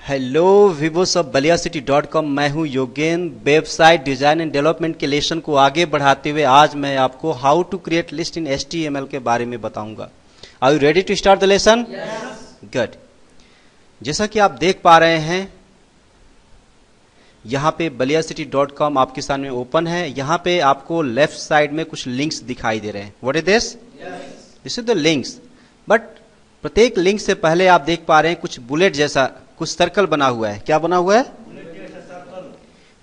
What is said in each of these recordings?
Hello Vivos of baliacity.com। मैं हूं Yogendra. Website design and development के लेसन को आगे बढ़ाते हुए आज मैं आपको how to create list in HTML के बारे में बताऊंगा। Are you ready to start the lesson? Good. जैसा कि आप देख पा रहे हैं यहाँ पे baliacity.com आपके सामने ओपन है। यहाँ पे आपको लेफ्ट साइड में कुछ लिंक्स दिखाई दे रहे हैं। What is this? This is the links. But प्रत्येक लिंक से पहले आप देख पा रहे हैं कुछ बुलेट जैसा कुछ सर्कल बना हुआ है। क्या बना हुआ है?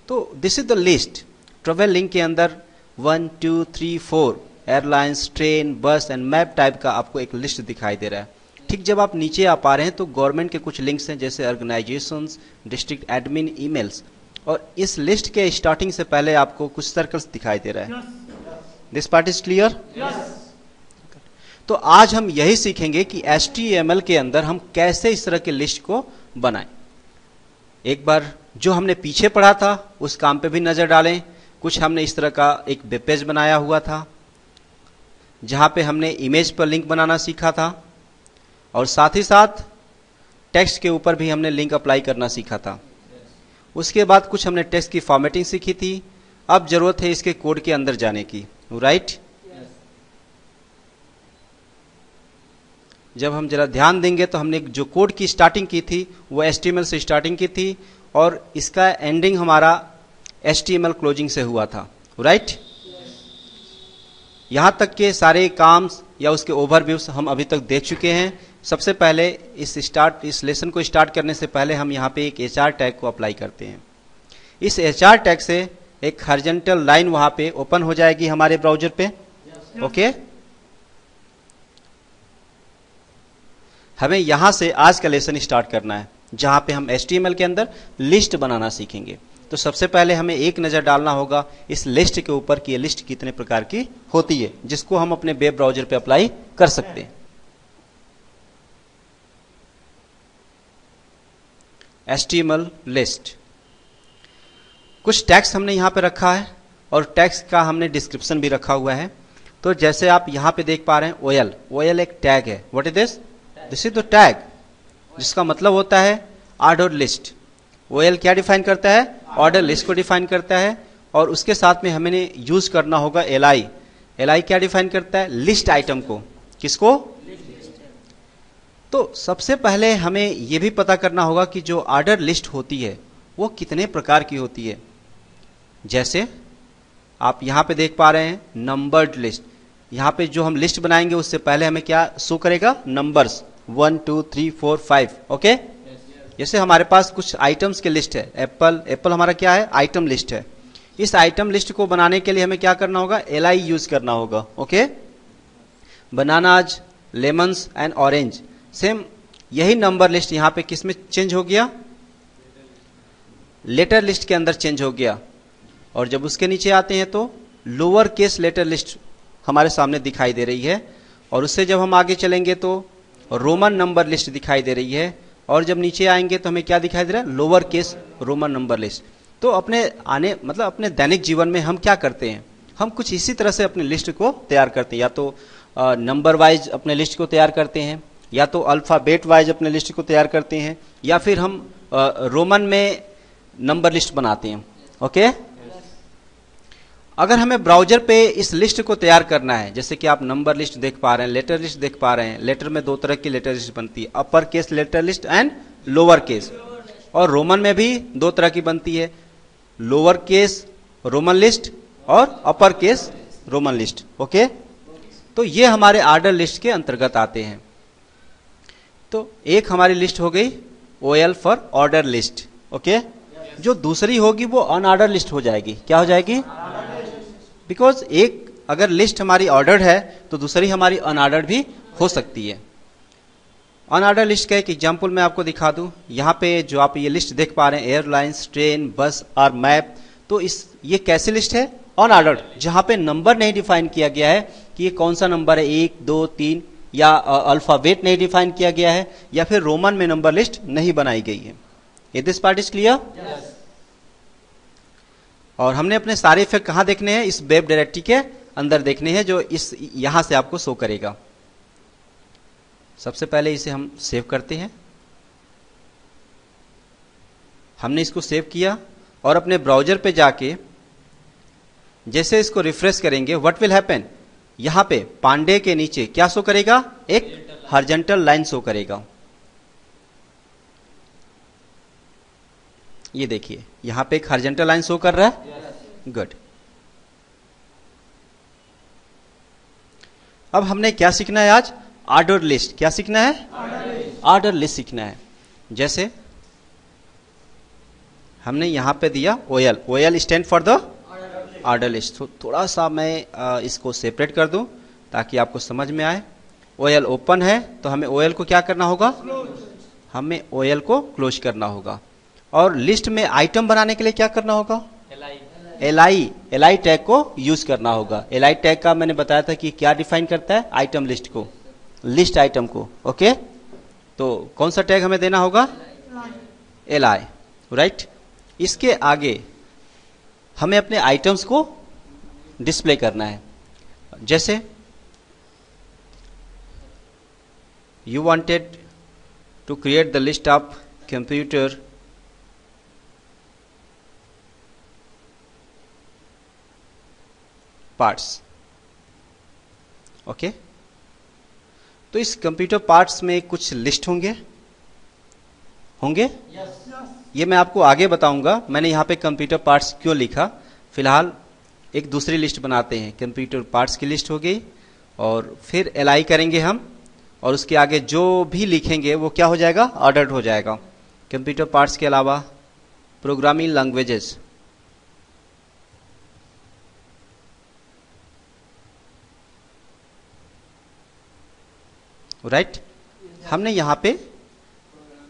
तो this is the list. Travel link के अंदर 1 2 3 4 एयरलाइंस, ट्रेन, बस एंड मैप टाइप का आपको एक लिस्ट दिखाई दे रहा है। ठीक जब आप नीचे आ पा रहे हैं तो गवर्नमेंट के कुछ लिंक्स हैं जैसे ऑर्गेनाइजेशंस, डिस्ट्रिक्ट एडमिन, ईमेल्स। और इस लिस्ट के स्टार्टिंग से पहले आपको कुछ सर्कल्स दिखाई दे रहा है। This part is clear? तो आज हम यही सीखेंगे कि HTML के अंदर हम कैसे इस तरह के लिस्ट को बनाएं। एक बार जो हमने पीछे पढ़ा था उस काम पे भी नजर डालें। कुछ हमने इस तरह का एक वेब पेज बनाया हुआ था जहां पे हमने इमेज पर लिंक बनाना सीखा था और साथ ही साथ टेक्स्ट के ऊपर भी हमने लिंक अप्लाई करना सीखा था। उसके बाद कुछ हमने टेक्स्ट की फॉर्मेटिंग सीखी थी। अब जरूरत है इसके कोड के अंदर जाने की, राइट? जब हम जरा ध्यान देंगे तो हमने जो कोड की स्टार्टिंग की थी वो HTML से स्टार्टिंग की थी और इसका एंडिंग हमारा HTML क्लोजिंग से हुआ था, राइट? यहां तक के सारे काम या उसके ओवरव्यूज हम अभी तक देख चुके हैं। सबसे पहले इस लेसन को स्टार्ट करने से पहले हम यहाँ पे एक HR टैग को अप्लाई करते हैं। इस HR टैग से एक हॉरिजॉन्टल लाइन वहां पे ओपन हो जाएगी हमारे ब्राउजर पे। ओके, हमें यहां से आज का लेसन स्टार्ट करना है जहां पे हम HTML के अंदर लिस्ट बनाना सीखेंगे। तो सबसे पहले हमें एक नजर डालना होगा इस लिस्ट के ऊपर कि ये लिस्ट कितने प्रकार की होती है जिसको हम अपने वेब ब्राउजर पे अप्लाई कर सकते हैं। HTML list. कुछ टैग्स हमने यहां पे रखा है और टैग्स का हमने डिस्क्रिप्शन भी रखा हुआ है। तो जैसे आप यहां पे देख पा रहे हैं OL एक टैग है। What is this? This is the tag, जिसका मतलब होता है ऑर्डर लिस्ट। OL क्या डिफाइन करता है? ऑर्डर लिस्ट को डिफाइन करता है। और उसके साथ में हमें यूज करना होगा LI क्या डिफाइन करता है? लिस्ट आइटम को। किसको? तो सबसे पहले हमें यह भी पता करना होगा कि जो ऑर्डर लिस्ट होती है वो कितने प्रकार की होती है। जैसे आप यहां पे देख पा रहे हैं नंबर्ड लिस्ट। यहां पे जो हम लिस्ट बनाएंगे उससे पहले हमें क्या शो करेगा? नंबर्स 1 2 3 4 5। ओके, जैसे हमारे पास कुछ आइटम्स के लिस्ट है। एप्पल हमारा क्या है? आइटम लिस्ट है। इस आइटम लिस्ट को बनाने के लिए हमें क्या करना होगा? LI यूज करना होगा। Okay, bananas, lemons and orange. Same यही नंबर लिस्ट यहां पे किस में चेंज हो गया? लेटर लिस्ट के अंदर चेंज हो गया। और जब उसके नीचे आते हैं तो लोअर केस लेटर लिस्ट हमारे सामने दिखाई दे रही है। और उससे जब हम आगे चलेंगे तो रोमन नंबर लिस्ट दिखाई दे रही है। और जब नीचे आएंगे तो हमें क्या दिखाई दे रहा है? Lower case Roman number list. तो अपने दैनिक जीवन में हम क्या करते हैं? हम कुछ इसी तरह से अपनी लिस्ट को तैयार करते हैं। या तो नंबर वाइज अपने लिस्ट को तैयार करते हैं, या तो अल्फाबेट वाइज अपने लिस्ट को तैयार करते हैं, या फिर हम रोमन में नंबर लिस्ट बनाते हैं। ओके, अगर हमें ब्राउजर पे इस लिस्ट को तैयार करना है, जैसे कि आप नंबर लिस्ट देख पा रहे हैं, लेटर लिस्ट देख पा रहे हैं। लेटर में दो तरह की लेटर लिस्ट बनती है, upper case letter list and lower case. और रोमन में भी दो तरह की बनती है, लोअर केस रोमन लिस्ट और upper case Roman list. Okay, तो ये हमारे ऑर्डर लिस्ट के अंतर्गत आते हैं। तो एक हमारी लिस्ट हो गई OL for order list. Okay, जो दूसरी होगी वो अनऑर्डर लिस्ट हो जाएगी। क्या हो जाएगी? बिकॉज एक अगर लिस्ट हमारी ऑर्डर्ड है तो दूसरी हमारी अनऑर्डर्ड भी हो सकती है। अनऑर्डर लिस्ट का एक एग्जांपल मैं आपको दिखा दूं। यहां पे जो आप ये लिस्ट देख पा रहे हैं, एयरलाइंस, ट्रेन, बस और मैप। तो ये कैसी लिस्ट है? अनऑर्डर्ड, जहां पे नंबर नहीं डिफाइन किया गया है कि ये कौन सा नंबर है, 1 2 3, या अल्फाबेट नहीं डिफाइन किया गया है, या फिर रोमन में नंबर लिस्ट नहीं बनाई गई है। This part is clear? और हमने अपने सारे इफेक्ट कहां देखने हैं? इस वेब डायरेक्टरी के अंदर देखने हैं, जो यहां से आपको शो करेगा। सबसे पहले इसे हम सेव करते हैं। हमने इसको सेव किया और अपने ब्राउजर पे जाके जैसे इसको रिफ्रेश करेंगे, व्हाट विल हैपन, यहां पे पांडे के नीचे क्या शो करेगा, एक हॉरिजॉन्टल लाइन शो करेगा। ये देखिए यहां पे एक हॉरिजॉन्टल लाइन शो कर रहा है। गुड। अब हमने क्या सीखना है आज, ऑर्डर लिस्ट। क्या सीखना है, ऑर्डर लिस्ट सीखना है। जैसे हमने यहां पे दिया OL, OL stand for the order list. थोड़ा सा मैं इसको सेपरेट कर दूं ताकि आपको समझ में आए। ओएल ओपन है तो हमें ओएल को क्या करना होगा, हमें ओएल को क्लोज करना होगा। और लिस्ट में आइटम बनाने के लिए क्या करना होगा, एलआई टैग को यूज करना होगा। एलआई टैग का मैंने बताया था कि क्या डिफाइन करता है, आइटम लिस्ट को, लिस्ट आइटम को। ओके, तो कौन सा टैग हमें देना होगा, एलआई, राइट। इसके आगे हमें अपने आइटम्स को डिस्प्ले करना है। जैसे you wanted to create the list of computer parts. Okay, तो इस कंप्यूटर पार्ट्स में कुछ लिस्ट होंगे, ये मैं आपको आगे बताऊंगा। मैंने यहां पे कंप्यूटर पार्ट्स क्यों लिखा। फिलहाल एक दूसरी लिस्ट बनाते हैं, कंप्यूटर पार्ट्स की लिस्ट हो गई और फिर एलआई करेंगे हम, और उसके आगे जो भी लिखेंगे वो क्या हो जाएगा, ऑर्डर्ड हो जाएगा। कंप्यूटर पार्ट्स के अलावा प्रोग्रामिंग लैंग्वेजेस, राइट। हमने यहां पे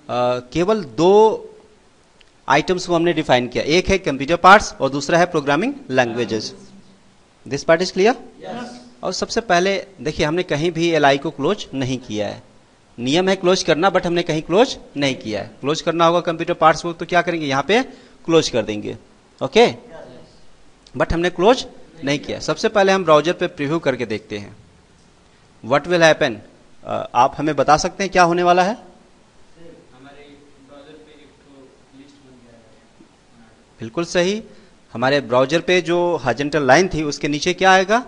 केवल दो आइटम्स को हमने डिफाइन किया, एक है कंप्यूटर पार्ट्स और दूसरा है programming languages. This part is clear. और सबसे पहले देखिए हमने कहीं भी एलआई को क्लोज नहीं किया है। नियम है क्लोज करना, बट हमने कहीं क्लोज नहीं किया है। क्लोज करना होगा कंप्यूटर पार्ट्स को तो क्या करेंगे, यहां पे क्लोज कर देंगे। ओके, बट हमने क्लोज नहीं किया। सबसे पहले हम ब्राउजर पे प्रीव्यू करके देखते हैं व्हाट विल हैपन। आप हमें बता सकते हैं क्या होने वाला है, बिल्कुल सही। हमारे ब्राउजर पे जो हॉरिजॉन्टल लाइन थी उसके नीचे क्या आएगा,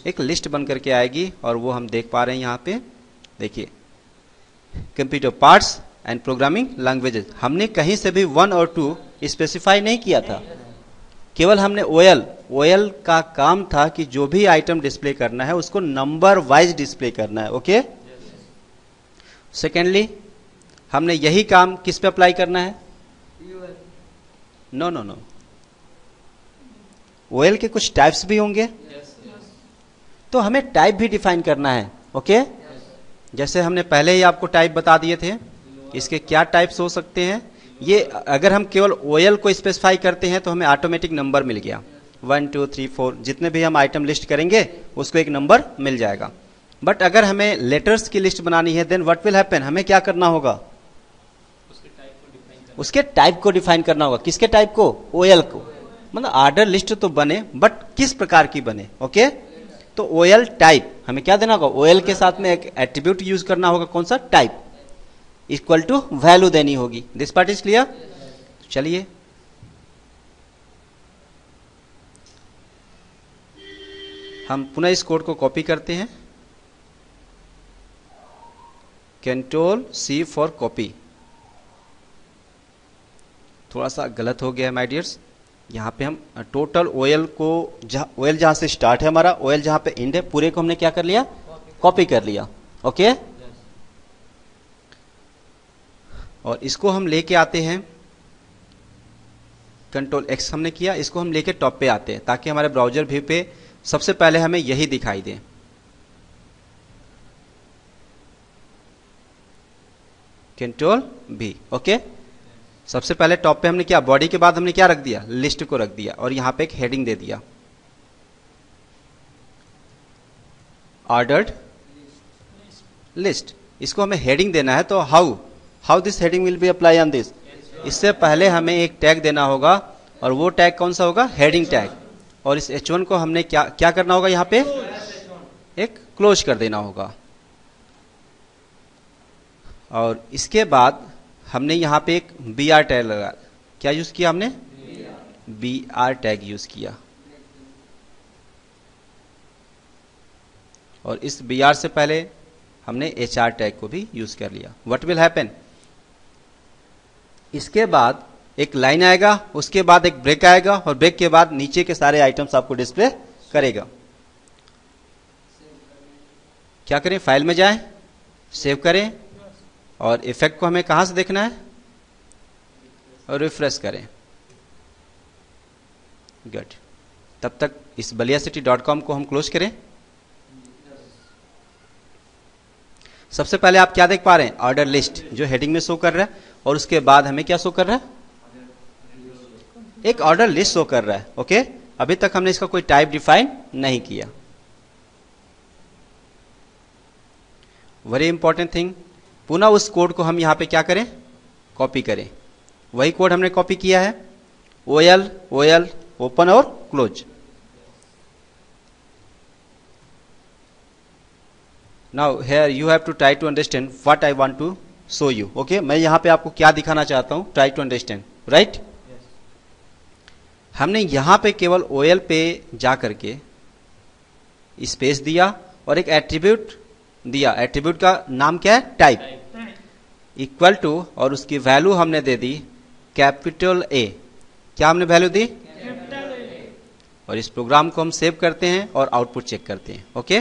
एक लिस्ट बन करके आएगी, और वो हम देख पा रहे हैं यहाँ पे। देखिए computer parts and programming languages, हमने कहीं से भी 1 और 2 स्पेसिफाई नहीं किया था, केवल हमने ओएल का काम था कि जो भी आइटम डिस्प्ले करना है उसको नंबर वाइज डिस्प्ले करना है। ओके, सेकेंडली हमने यही काम किस पे अप्लाई करना है, नो, ओएल के कुछ टाइप्स भी होंगे, तो हमें टाइप भी डिफाइन करना है। ओके, जैसे हमने पहले ही आपको टाइप बता दिए थे, इसके क्या टाइप्स हो सकते हैं। ये अगर हम केवल ओएल को स्पेसिफाई करते हैं तो हमें ऑटोमेटिक नंबर मिल गया, 1 2 3 4, जितने भी हम आइटम लिस्ट करेंगे उसको एक नंबर मिल जाएगा। बट अगर हमें लेटर्स की लिस्ट बनानी है, देन व्हाट विल हैपन, हमें क्या करना होगा, उसके टाइप को डिफाइन करना होगा। किसके टाइप को, ओएल को। मतलब ऑर्डर लिस्ट तो बने, बट किस प्रकार की बने। ओके, तो ओएल टाइप हमें क्या देना होगा, ओएल के साथ में एक एट्रीब्यूट यूज करना होगा, कौन सा, टाइप, इक्वल टू वैल्यू देनी होगी। This part is clear. चलिए हम पुनः इस कोड को कॉपी करते हैं, Ctrl+C फॉर कॉपी। थोड़ा सा गलत हो गया है माय डियर्स, यहाँ पे हम टोटल ओएल को, ओएल जहां से स्टार्ट है हमारा, ओएल जहां पे एंड है, पूरे को हमने क्या कर लिया, कॉपी कर लिया। ओके, और इसको हम लेके आते हैं, Ctrl+X हमने किया, इसको हम लेके टॉप पे आते हैं ताकि हमारे ब्राउजर व्यू पे सबसे पहले हमें यही दिखाई दे। Ctrl+V। ओके, सबसे पहले टॉप पे हमने क्या, बॉडी के बाद हमने क्या रख दिया, लिस्ट को रख दिया, और यहां पे एक हेडिंग दे दिया, ऑर्डर्ड लिस्ट। इसको हमें हेडिंग देना है, तो how this heading will be apply on this. इससे पहले हमें एक टैग देना होगा, और वो टैग कौन सा होगा, हेडिंग टैग। और इस H1 को हमने क्या करना होगा, यहां पे एक क्लोज कर देना होगा। और इसके बाद हमने यहां पे एक BR टैग लगा, क्या यूज किया हमने? BR टैग यूज किया। और इस BR से पहले हमने HR टैग को भी यूज कर लिया। What will happen? इसके बाद एक लाइन आएगा, उसके बाद एक ब्रेक आएगा, और ब्रेक के बाद नीचे के सारे आइटम्स आपको डिस्प्ले करेगा। क्या करें? फाइल में जाएं, सेव करें, और इफेक्ट को हमें कहां से देखना है? और रिफ्रेश करें। गुड। तब तक इस baliacity.com को हम क्लोज करें। सबसे पहले आप क्या देख पा रहे हैं? ऑर्डर लिस्ट जो हेडिंग में शो कर रहा है, और उसके बाद हमें क्या शो कर रहा है? एक ऑर्डर लिस्ट शो कर रहा है। ओके, अभी तक हमने इसका कोई टाइप डिफाइन नहीं किया। वेरी इंपॉर्टेंट थिंग, पुनः उस कोड को हम यहां पे क्या करें? कॉपी करें। वही कोड हमने कॉपी किया है, OL ओपन और close. Now here you have to try to understand what I want to show you. Okay, मैं यहां पे आपको क्या दिखाना चाहता हूं? Try to understand, right? हमने यहां पे केवल OL पे जा करके स्पेस दिया और एक एट्रीब्यूट दिया। एट्रीब्यूट का नाम क्या है? टाइप। इक्वल टू, और उसकी वैल्यू हमने दे दी कैपिटल A। क्या हमने वैल्यू दी? और इस प्रोग्राम को हम सेव करते हैं और आउटपुट चेक करते हैं। ओके,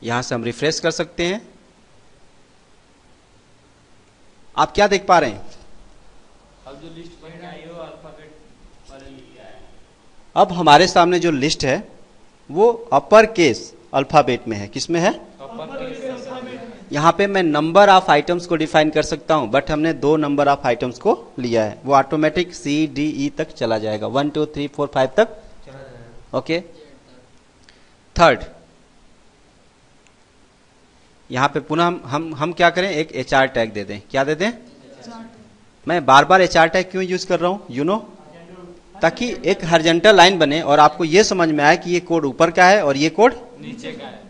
यहां से हम रिफ्रेश कर सकते हैं। आप क्या देख पा रहे हैं? अब जो लिस्ट बन के आई हो अल्फाबेट वाले लिखा है। अब हमारे सामने जो लिस्ट है वो अपर केस अल्फाबेट में है। किसमें है? यहां पे मैं नंबर ऑफ आइटम्स को डिफाइन कर सकता हूं, बट हमने 2 नंबर ऑफ आइटम्स को लिया है। वो ऑटोमेटिक CDE तक चला जाएगा, 1 2 3 4 5 तक चला जाएगा। ओके, थर्ड, यहां पे पुनः हम क्या करें? एक HR टैग दे दें। क्या दे दें? मैं बार बार HR टैग क्यों यूज कर रहा हूं? यू नो, ताकि एक हॉरिजॉन्टल लाइन बने और आपको यह समझ में आए कि ये कोड ऊपर का है और ये कोड नीचे का है।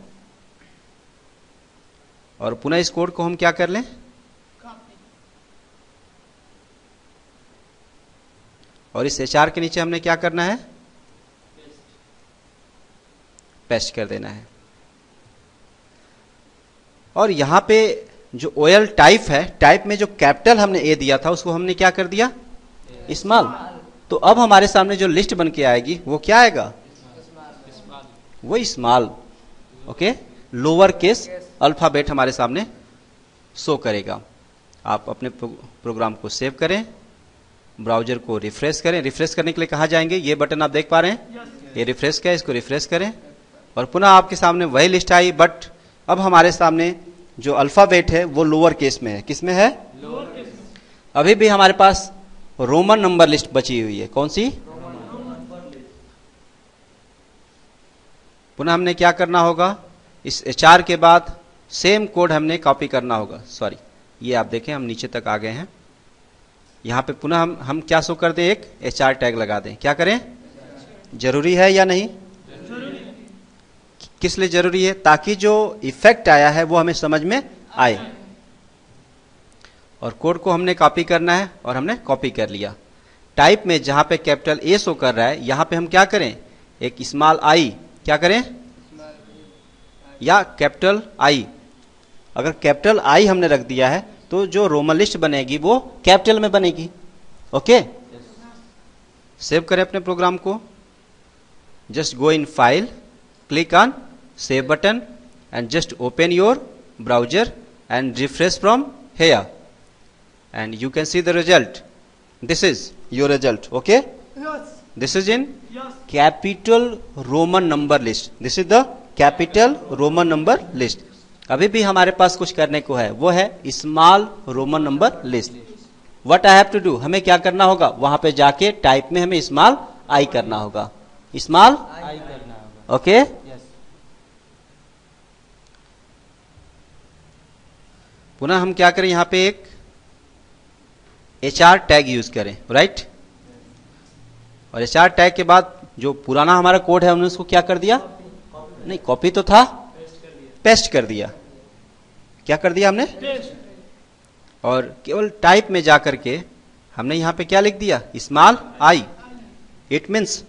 और पुनः इस कोड को हम क्या कर लें? और इस HR के नीचे हमने क्या करना है? पेस्ट कर देना है। और यहां पे जो OL टाइप है, टाइप में जो कैपिटल हमने A दिया था उसको हमने क्या कर दिया? स्मॉल। तो अब हमारे सामने जो लिस्ट बन के आएगी वो क्या आएगा? वो small. Okay, lower case alphabet हमारे सामने शो करेगा। आप अपने प्रोग्राम को सेव करें, ब्राउजर को रिफ्रेश करें। रिफ्रेश करने के लिए कहां जाएंगे? ये बटन आप देख पा रहे हैं, ये रिफ्रेश का है, इसको रिफ्रेश करें और पुनः आपके सामने वही लिस्ट आई, बट अब हमारे सामने जो अल्फाबेट है वो लोअर केस में है। किस में है? लोअर केस में। अभी भी हमारे पास रोमन नंबर लिस्ट बची हुई है। कौन सी? पुनः हमने क्या करना होगा? इस HR के बाद सेम कोड हमने कॉपी करना होगा। सॉरी, ये आप देखें हम नीचे तक आ गए हैं। यहां पे पुनः हम क्या शो कर दें? एक HR टैग लगा दें। क्या करें? जरूरी है या नहीं? किस लिए जरूरी है? ताकि जो इफेक्ट आया है वो हमें समझ में आए। और कोड को हमने कॉपी करना है और हमने कॉपी कर लिया। टाइप में जहां पे कैपिटल A शो कर रहा है, यहां पे हम क्या करें? एक स्मॉल I। क्या करें? या कैपिटल I। अगर कैपिटल I हमने रख दिया है तो जो रोमन लिस्ट बनेगी वो कैपिटल में बनेगी। ओके, सेव करें अपने प्रोग्राम को। Just go in file, click on save button and just open your browser and refresh from here and you can see the result. This is your result. Okay, Yes. this is in Yes. capital Roman number list. This is the capital Roman number list. अभी भी हमारे पास कुछ करने को है, वो है small Roman number list. What I have to do? हमें क्या करना होगा? वहां पे जाके टाइप में हमें स्मॉल I करना होगा। स्मॉल आई करना होगा। Okay, yes. पुनः हम क्या करें? यहां पे एक HR टैग यूज करें, राइट? और HR टैग के बाद जो पुराना हमारा कोड है हमने उसको क्या कर दिया? नहीं, कॉपी तो था, पेस्ट कर दिया। क्या कर दिया हमने, और केवल टाइप में जा करके हमने यहां पे क्या लिख दिया, small I. It means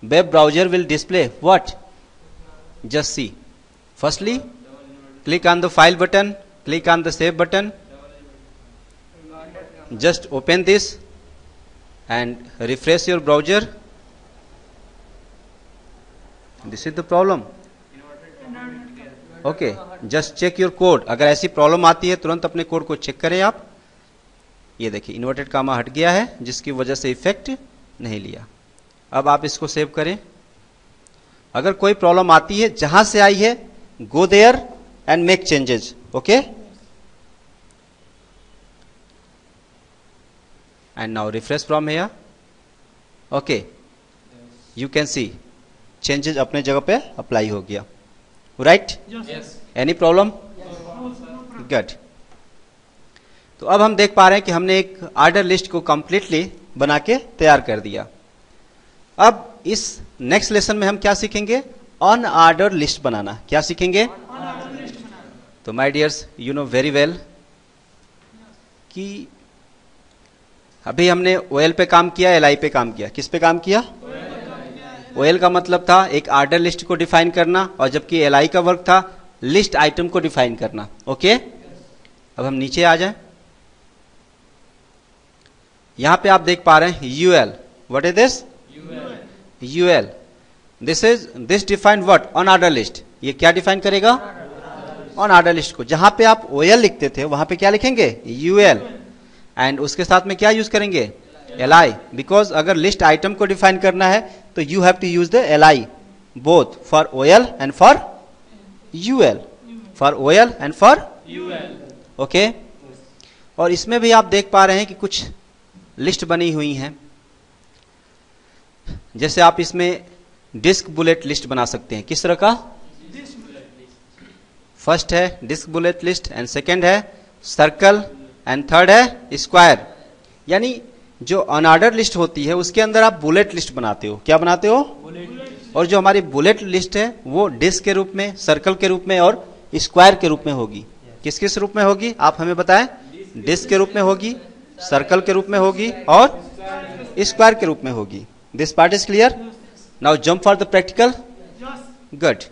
web browser will display what, just see. Firstly click on the file button, click on the save button, just open this and refresh your browser. This is the problem. Okay, just check your code. अगर ऐसी problem आती है तुरंत अपने code को check करें आप. ये देखिए इन्वर्टेड कामा हट गया है जिसकी वजह से इफेक्ट नहीं लिया. अब आप इसको सेव करें. अगर कोई प्रॉब्लम आती है जहां से आई है, go there and make changes. Okay, and now refresh from here. Okay, you can see changes अपने जगह पे अप्लाई हो गया. Right? Yes. Any problem? Good. तो अब हम देख पा रहे हैं कि हमने एक ऑर्डर लिस्ट को कंप्लीटली बना के तैयार कर दिया. अब इस नेक्स्ट लेसन में हम क्या सीखेंगे, ऑन ऑर्डर लिस्ट बनाना. क्या सीखेंगे, तो my dears you know very well कि अभी हमने ओएल पे काम किया, एलआई पे काम किया. किस पे काम किया, ओएल का मतलब था एक ऑर्डर लिस्ट को डिफाइन करना, और जबकि एलआई का वर्क था लिस्ट आइटम को डिफाइन करना. ओके, अब हम नीचे आ जाएं. यहां पे आप देख पा रहे हैं UL. What is this, UL. This define what, on order list. ये क्या डिफाइन करेगा, ऑन ऑर्डर लिस्ट को. जहां पे आप ओएल लिखते थे वहां पे क्या लिखेंगे, यूएल. एंड उसके साथ में क्या यूज करेंगे, एलआई. बिकॉज अगर लिस्ट आइटम को डिफाइन करना है तो you have to use the LI both for OL and for UL, for OL and for UL. Okay, और इसमें भी आप देख पा रहे हैं कि कुछ लिस्ट बनी हुई हैं. जैसे आप इसमें डिस्क बुलेट लिस्ट बना सकते हैं. किस तरह का, फर्स्ट है disc bullet list, and second है सर्कल, एंड थर्ड है स्क्वायर. यानी जो अनऑर्डर लिस्ट होती है उसके अंदर आप बुलेट लिस्ट बनाते हो. क्या बनाते हो, और जो हमारी बुलेट लिस्ट है वो डिस्क के रूप में, सर्कल के रूप में और स्क्वायर के रूप में होगी. किस किस रूप में होगी आप हमें बताएं, डिस्क के रूप में होगी, सर्कल के रूप में होगी और स्क्वायर के रूप में होगी. This part is clear. Now jump for the practical. Good.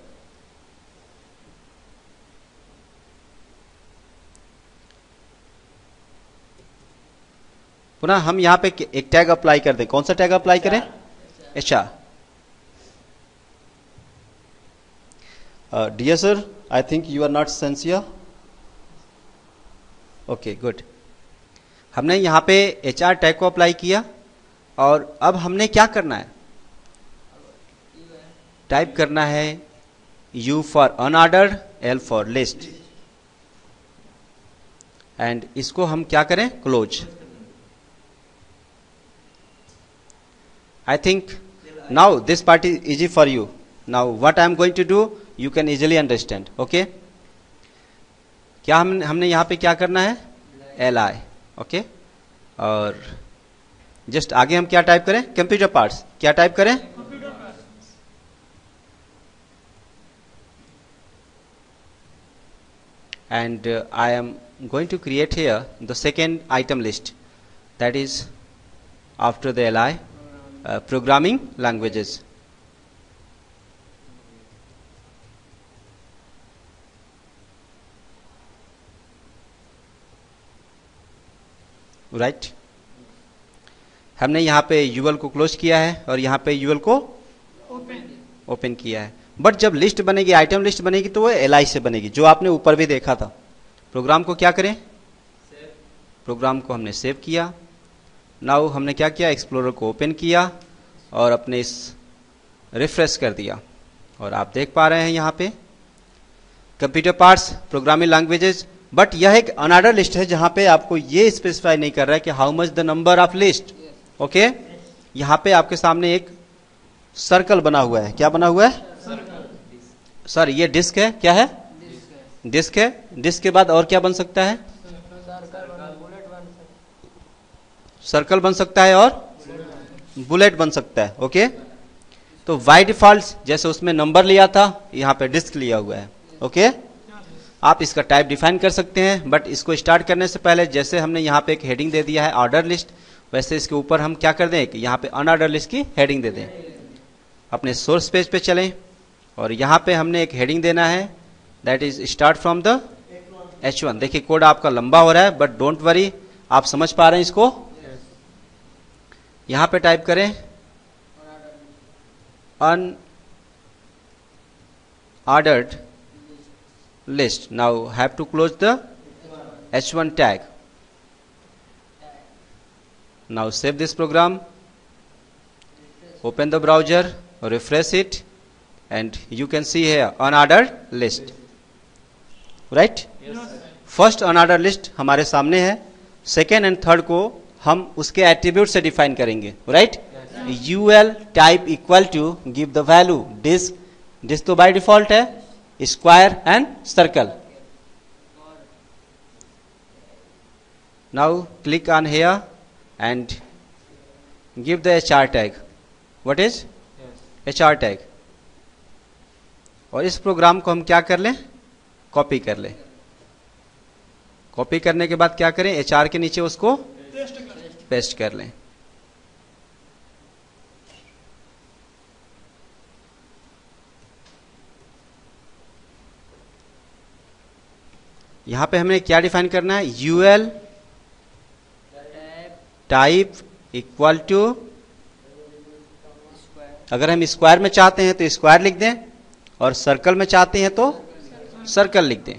पुनः हम यहां पे एक टैग अप्लाई कर दें. कौन सा टैग अप्लाई करें, अच्छा. Dear sir, I think you are not sincere. Okay, good. हमने यहां पे एचआर टैग को अप्लाई किया, और अब हमने क्या करना है, टाइप करना है you for unordered, L for list, and इसको हम क्या करें, close. I think now this part is easy for you. Now what I am going to do, you can easily understand. Okay? क्या हमने यहाँ पे क्या करना है, li. Okay? और जस्ट आगे हम क्या टाइप करें, कंप्यूटर पार्ट्स. क्या टाइप करें, and I am going to create here the second item list, that is after the li. Programming languages. Right, हमने यहां पे यूएल को क्लोज किया है और यहां पे यूएल को ओपन किया है. बट जब लिस्ट बनेगी, आइटम लिस्ट बनेगी, तो वो एलआई से बनेगी, जो आपने ऊपर भी देखा था. प्रोग्राम को क्या करें, प्रोग्राम को हमने सेव किया. नाउ हमने क्या किया, एक्सप्लोरर को ओपन किया और अपने इस रिफ्रेश कर दिया, और आप देख पा रहे हैं यहां पे computer parts, programming languages. But यह एक अनऑर्डर लिस्ट है जहां पे आपको ये स्पेसिफाई नहीं कर रहा है कि how much the number of list. Okay, यहां पे आपके सामने एक सर्कल बना हुआ है. क्या बना हुआ है, सर ये डिस्क है. क्या है, डिस्क है. डिस्क के बाद और क्या बन सकता है, सर्कल बन सकता है और बुलेट बन सकता है. ओके, तो बाय डिफॉल्ट जैसे उसमें नंबर लिया था, यहां पे डिस्क लिया हुआ है. ओके, आप इसका टाइप डिफाइन कर सकते हैं, बट इसको स्टार्ट करने से पहले जैसे हमने यहाँ पे एक हेडिंग दे दिया है ऑर्डर लिस्ट, वैसे इसके ऊपर हम क्या कर दें कि यहाँ पे अनऑर्डर लिस्ट की हेडिंग दे दें। अपने सोर्स पेज पे चलें और यहाँ पे हमने एक हेडिंग देना है, that is start from the H1। देखिए कोड आपका लंबा हो रहा है, बट डोंट वरी, आप समझ पा रहे हैं इसको। यहां पे टाइप करें unordered list। now have to close the H1 tag। now save this program, open the browser, refresh it, and you can see here unordered list, right? First unordered list हमारे सामने है, सेकेंड एंड थर्ड को हम उसके attribute से define करेंगे, right? UL type equal to give the value disc, disc तो by default है, square and circle. Now click on here and give the HR tag. What is HR tag? और इस programme को हम क्या कर लें, कॉपी कर लें। कॉपी करने के बाद क्या करें, HR के नीचे उसको पेस्ट कर लें। यहां पे हमें क्या डिफाइन करना है, यूएल टाइप इक्वल टू, अगर हम स्क्वायर में चाहते हैं तो स्क्वायर लिख दें, और सर्कल में चाहते हैं तो सर्कल लिख दें।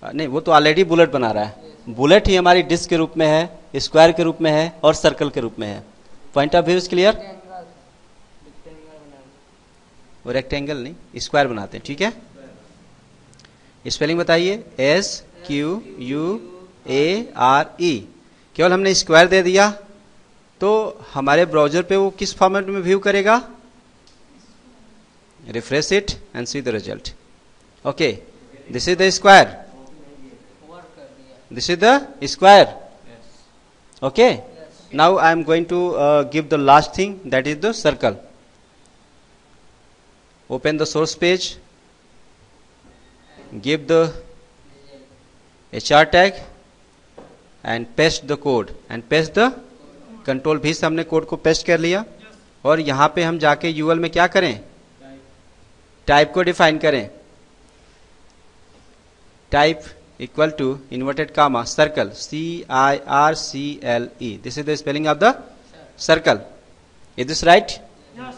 नहीं, वो तो ऑलरेडी बुलेट बना रहा है, बुलेट ही हमारी डिस्क के रूप में है, स्क्वायर के रूप में है और सर्कल के रूप में है। Point of view is clear? वो रेक्टेंगल नहीं, स्क्वायर बनाते हैं, ठीक है? स्पेलिंग बताइए, SQUARE। केवल हमने स्क्वायर दे दिया तो हमारे ब्राउजर पे वो किस फॉर्मेट में व्यू करेगा, refresh it and see the result. Okay, this is the square, this is the square। okay, now I am going to give the last thing, that is the circle। open the source page, give the HR tag and paste the code and paste the control V से हमने code को paste कर लिया। और यहां पे हम जाके यूएल में क्या करें, टाइप को डिफाइन करें, type equal to inverted comma circle, CIRCLE। this is the spelling of the circle। is this right? Yes।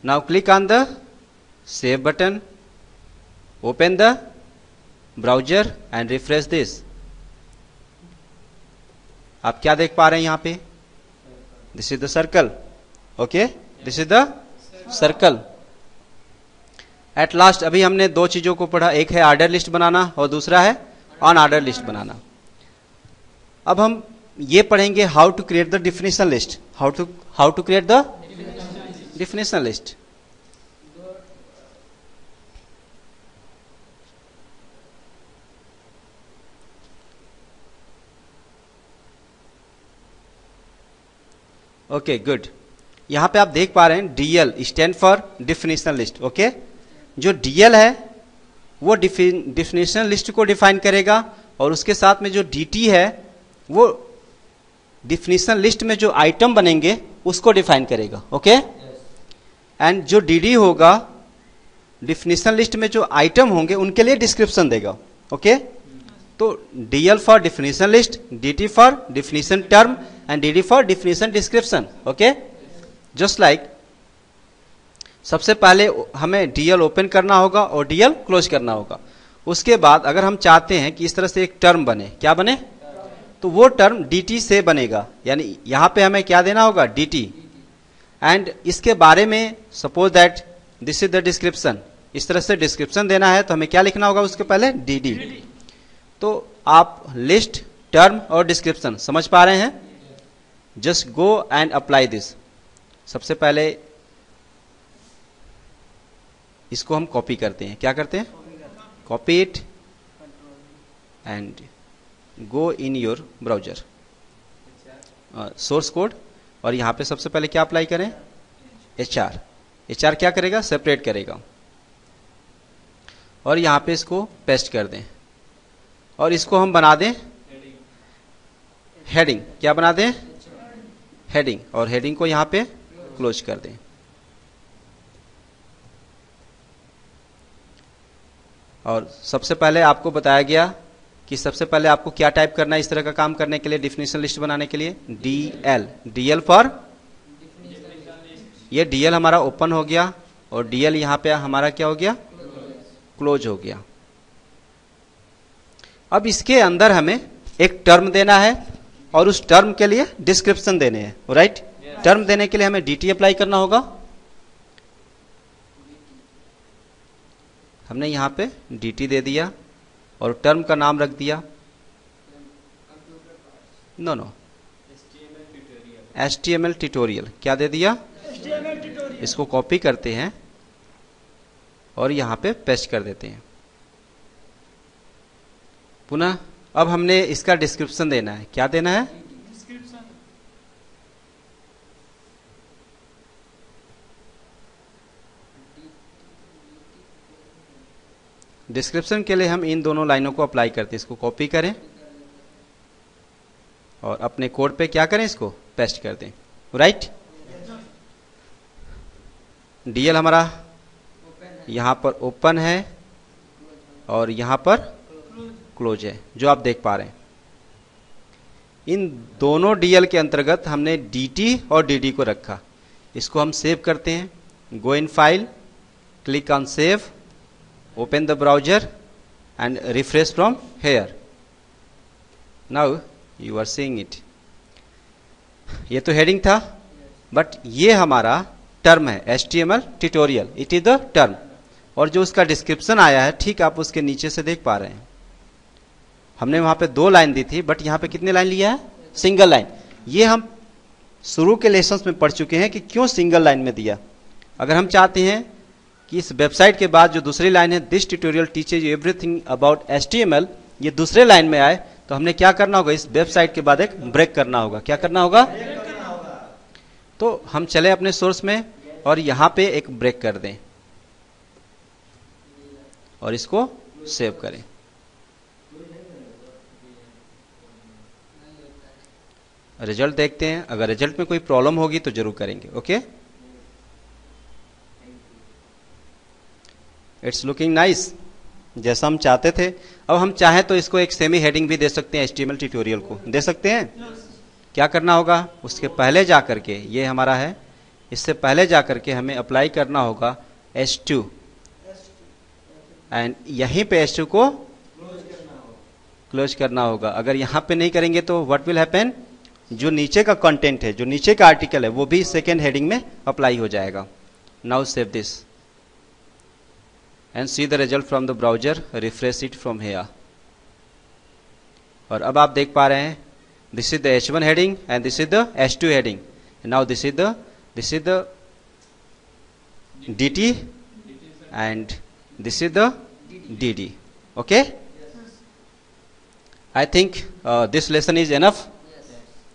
now click on the save button, open the browser and refresh this। आप क्या देख पा रहे हैं यहां पे, this is the circle। okay, this is the circle। At last अभी हमने दो चीजों को पढ़ा, एक है ऑर्डर लिस्ट बनाना और दूसरा है अनऑर्डर लिस्ट बनाना। अब हम ये पढ़ेंगे how to create the definition list, how to create the definition list. Okay good, यहां पे आप देख पा रहे हैं DL stand for definition list. Okay, जो DL है वो डिफिनेशन लिस्ट को डिफाइन करेगा, और उसके साथ में जो DT है वो डिफिनेशन लिस्ट में जो आइटम बनेंगे उसको डिफाइन करेगा। ओके, एंड जो DD होगा, डिफिनेशन लिस्ट में जो आइटम होंगे उनके लिए डिस्क्रिप्शन देगा। ओके, तो DL for definition list, DT for definition term and DD for definition description. Okay, just like सबसे पहले हमें DL ओपन करना होगा और DL क्लोज करना होगा। उसके बाद अगर हम चाहते हैं कि इस तरह से एक टर्म बने, क्या बने, तो वो टर्म DT से बनेगा, यानी यहां पे हमें क्या देना होगा, DT। एंड इसके बारे में suppose that this is the description, इस तरह से डिस्क्रिप्शन देना है तो हमें क्या लिखना होगा उसके पहले, DD। तो आप लिस्ट, टर्म और डिस्क्रिप्शन समझ पा रहे हैं? Just go and apply this. सबसे पहले इसको हम कॉपी करते हैं, क्या करते हैं, copy it and go in your browser, source code, और यहां पे सबसे पहले क्या अप्लाई करें, HR। HR क्या करेगा, सेपरेट करेगा। और यहां पे इसको पेस्ट कर दें और इसको हम बना दें हेडिंग। क्या बना दें? हेडिंग। और हेडिंग को यहां पे क्लोज कर दें। और सबसे पहले आपको बताया गया कि सबसे पहले आपको क्या टाइप करना है इस तरह का काम करने के लिए, डेफिनेशन लिस्ट बनाने के लिए, DL। DL फॉर, ये DL हमारा ओपन हो गया और DL यहां पे हमारा क्या हो गया? क्लोज हो गया। अब इसके अंदर हमें एक टर्म देना है और उस टर्म के लिए डिस्क्रिप्शन देने हैं, राइट? टर्म देने के लिए हमें DT अप्लाई करना होगा। हमने यहां पे DT दे दिया और टर्म का नाम रख दिया नो HTML ट्यूटोरियल। क्या दे दिया? इसको कॉपी करते हैं और यहां पे पेस्ट कर देते हैं। पुनः अब हमने इसका डिस्क्रिप्शन देना है। क्या देना है? डिस्क्रिप्शन के लिए हम इन दोनों लाइनों को अप्लाई करते हैं। इसको कॉपी करें और अपने कोड पे क्या करें? इसको पेस्ट कर दें, राइट? DL हमारा यहां पर ओपन है और यहां पर क्लोज है, जो आप देख पा रहे हैं। इन दोनों DL के अंतर्गत हमने DT और DD को रखा। इसको हम सेव करते हैं। Go in file, click on save, open the browser and refresh from here. Now you are seeing it. ये तो हेडिंग था, बट ये हमारा टर्म है HTML tutorial. It is the term. और जो उसका डिस्क्रिप्शन आया है, ठीक आप उसके नीचे से देख पा रहे हैं। हमने वहां पे 2 लाइन दी थी, बट यहां पे कितने लाइन लिया है? Single line. ये हम शुरू के लेसन्स में पढ़ चुके हैं कि क्यों सिंगल लाइन में दिया। अगर हम चाहते हैं कि इस वेबसाइट के बाद जो दूसरी लाइन है, this tutorial teaches you everything about HTML, ये दूसरे लाइन में आए, तो हमने क्या करना होगा? इस वेबसाइट के बाद एक ब्रेक करना होगा। क्या करना होगा? तो हम चले अपने सोर्स में और यहां पे एक ब्रेक कर दें और इसको सेव करें। रिजल्ट देखते हैं। अगर रिजल्ट में कोई प्रॉब्लम होगी तो जरूर करेंगे। ओके, इट्स लुकिंग नाइस, जैसा हम चाहते थे। अब हम चाहें तो इसको एक सेमी हेडिंग भी दे सकते हैं। HTML ट्यूटोरियल को दे सकते हैं। क्या करना होगा? उसके पहले जाकर के, ये हमारा है, इससे पहले जाकर के हमें अप्लाई करना होगा H2 एंड यहीं पे H2 को क्लोज करना होगा। अगर यहां पे नहीं करेंगे तो व्हाट विल हैपन? जो नीचे का कंटेंट है, जो नीचे का आर्टिकल है, वो भी सेकेंड हेडिंग में अप्लाई हो जाएगा। Now save this and see the result from the browser, refresh it from here। और अब आप देख पा रहे हैं, this is the H1 heading and this is the H2 heading। now this is the DT and this is the DD। okay, I think this lesson is enough।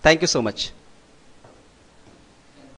thank you so much।